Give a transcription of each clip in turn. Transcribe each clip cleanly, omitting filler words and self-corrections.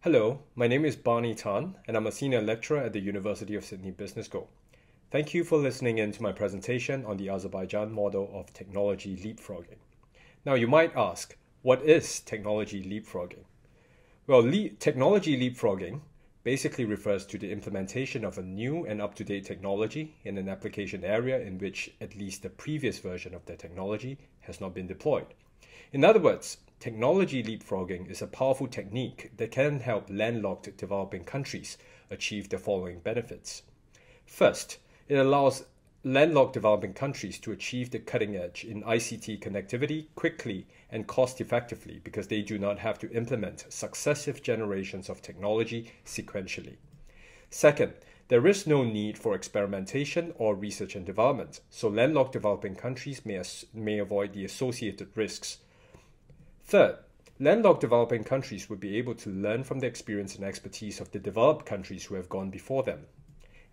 Hello, my name is Barney Tan, and I'm a senior lecturer at the University of Sydney Business School. Thank you for listening in to my presentation on the Azerbaijan model of technology leapfrogging. Now, you might ask, what is technology leapfrogging? Well, technology leapfrogging basically refers to the implementation of a new and up-to-date technology in an application area in which at least the previous version of the technology has not been deployed. In other words, technology leapfrogging is a powerful technique that can help landlocked developing countries achieve the following benefits. First, it allows landlocked developing countries to achieve the cutting edge in ICT connectivity quickly and cost effectively because they do not have to implement successive generations of technology sequentially. Second, there is no need for experimentation or research and development, so landlocked developing countries may avoid the associated risks. Third, landlocked developing countries would be able to learn from the experience and expertise of the developed countries who have gone before them.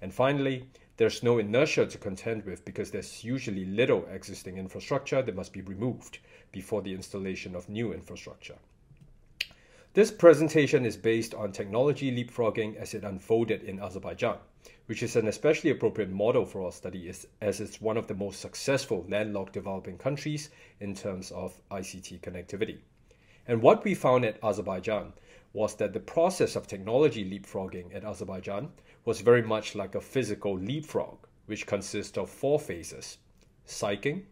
And finally, there's no inertia to contend with because there's usually little existing infrastructure that must be removed before the installation of new infrastructure. This presentation is based on technology leapfrogging as it unfolded in Azerbaijan, which is an especially appropriate model for our study as it's one of the most successful landlocked developing countries in terms of ICT connectivity. And what we found at Azerbaijan was that the process of technology leapfrogging at Azerbaijan was very much like a physical leapfrog, which consists of 4 phases: psyching,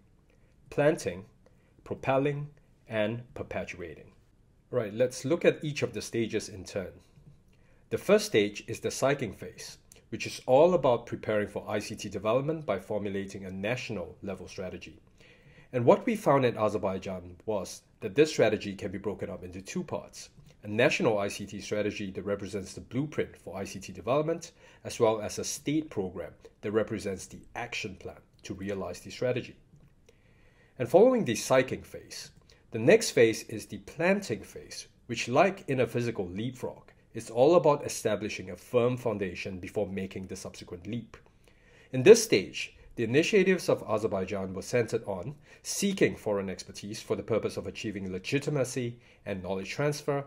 planting, propelling, and perpetuating. Right, let's look at each of the stages in turn. The first stage is the psyching phase, which is all about preparing for ICT development by formulating a national level strategy. And what we found in Azerbaijan was that this strategy can be broken up into 2 parts: a national ICT strategy that represents the blueprint for ICT development, as well as a state program that represents the action plan to realize the strategy. And following the psyching phase, the next phase is the planting phase, which, like in a physical leapfrog, is all about establishing a firm foundation before making the subsequent leap. In this stage, the initiatives of Azerbaijan were centered on seeking foreign expertise for the purpose of achieving legitimacy and knowledge transfer,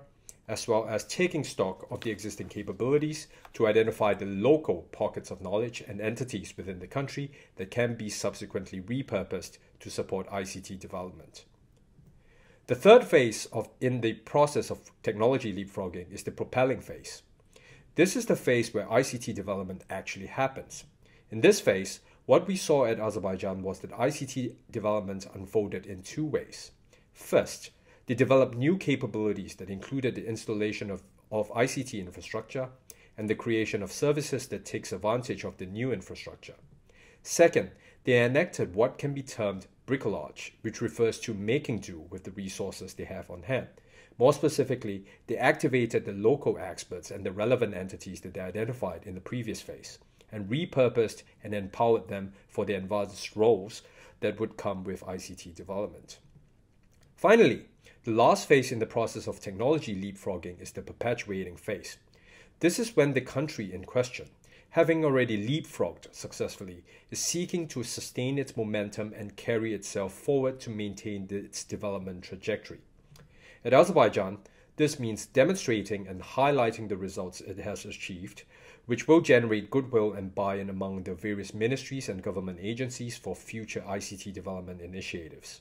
as well as taking stock of the existing capabilities to identify the local pockets of knowledge and entities within the country that can be subsequently repurposed to support ICT development. The third phase in the process of technology leapfrogging is the propelling phase. This is the phase where ICT development actually happens. In this phase, what we saw at Azerbaijan was that ICT development unfolded in 2 ways. First, they developed new capabilities that included the installation of ICT infrastructure and the creation of services that takes advantage of the new infrastructure. Second, they enacted what can be termed bricolage, which refers to making do with the resources they have on hand. More specifically, they activated the local experts and the relevant entities that they identified in the previous phase, and repurposed and empowered them for the advanced roles that would come with ICT development. Finally, the last phase in the process of technology leapfrogging is the perpetuating phase. This is when the country in question, having already leapfrogged successfully, is seeking to sustain its momentum and carry itself forward to maintain its development trajectory. At Azerbaijan, this means demonstrating and highlighting the results it has achieved, which will generate goodwill and buy-in among the various ministries and government agencies for future ICT development initiatives.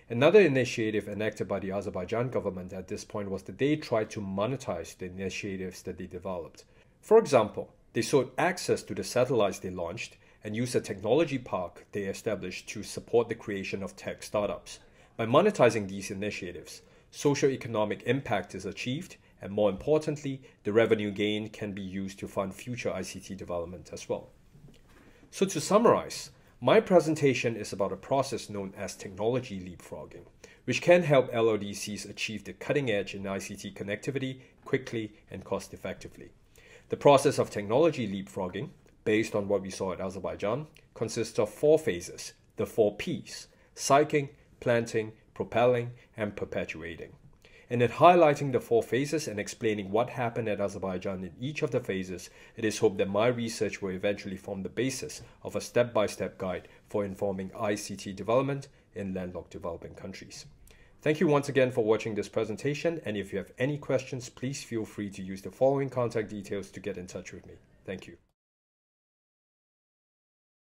Another initiative enacted by the Azerbaijan government at this point was that they tried to monetize the initiatives that they developed. For example, they sought access to the satellites they launched and used a technology park they established to support the creation of tech startups. By monetizing these initiatives, socio-economic impact is achieved, and more importantly, the revenue gain can be used to fund future ICT development as well. So to summarize, my presentation is about a process known as technology leapfrogging, which can help LLDCs achieve the cutting edge in ICT connectivity quickly and cost effectively. The process of technology leapfrogging, based on what we saw at Azerbaijan, consists of 4 phases, the 4 Ps: psyching, planting, propelling, and perpetuating. And in highlighting the 4 phases and explaining what happened at Azerbaijan in each of the phases, it is hoped that my research will eventually form the basis of a step-by-step guide for informing ICT development in landlocked developing countries. Thank you once again for watching this presentation, and if you have any questions, please feel free to use the following contact details to get in touch with me. Thank you.